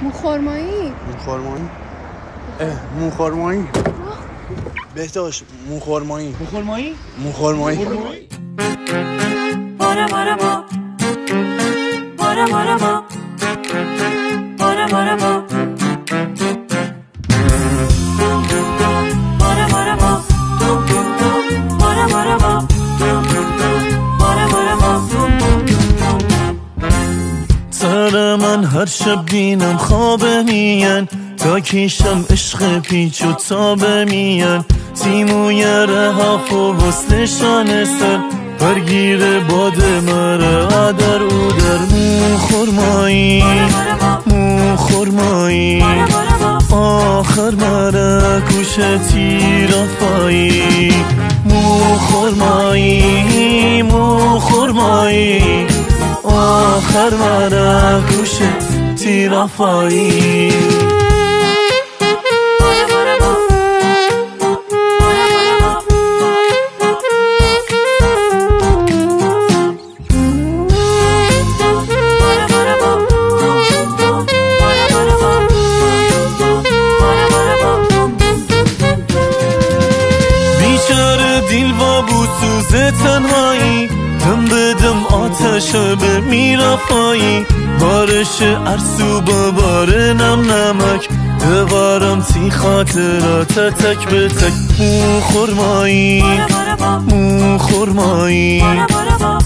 موخورمایی موخورمایی بهداشت موخورمایی بارا بارا با بارا بارا با بارا بارا با بارا بارا با بارا بارا با بارا بارا با سر من هر شب بینم خوابه میان تا کیشم عشق پیچ و تابه میان تیموی ره خوب وستشان سر برگیر باد مره عدر او در موخورمایی آخر مره کشتی رفایی موخورمایی آخر مره کشتی رفایی دل و بوسوز تنهایی دم به دم آتش به میرفایی بارش ارسو با بار نم نمک دوارم تی خاطرات تک به تک موخورمایی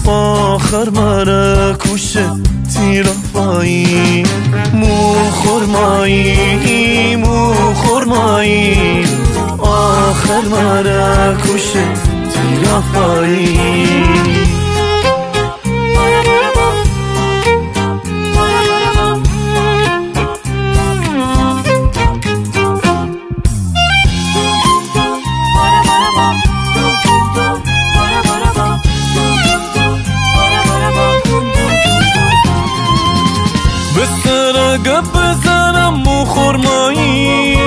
آخر مرا کشه تی رفایی موخورمایی آخر مرا کشه تی رفایی بسر گپ بزنم موخورمایی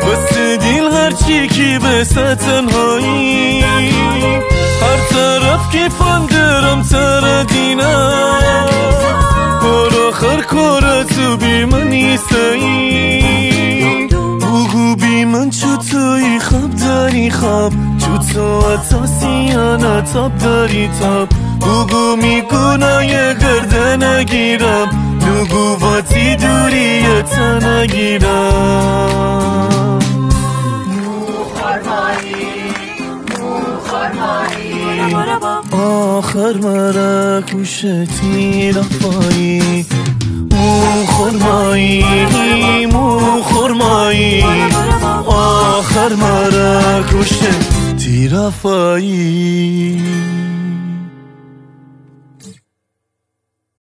بس دیل هرچی کی بسه تنهایی هر طرف که فندرم تر دینم بر آخر کار تو بی من نیستی بگو بی من چو توی خواب داری خواب چو تو اتاسیانه تاب داری تاب بگو میگونای گرده نگیرم نگو واتی دوریت نگیرم موخورمایی آخر مرا کشتی رفایی موخورمایی آخر مرا کشتی رفایی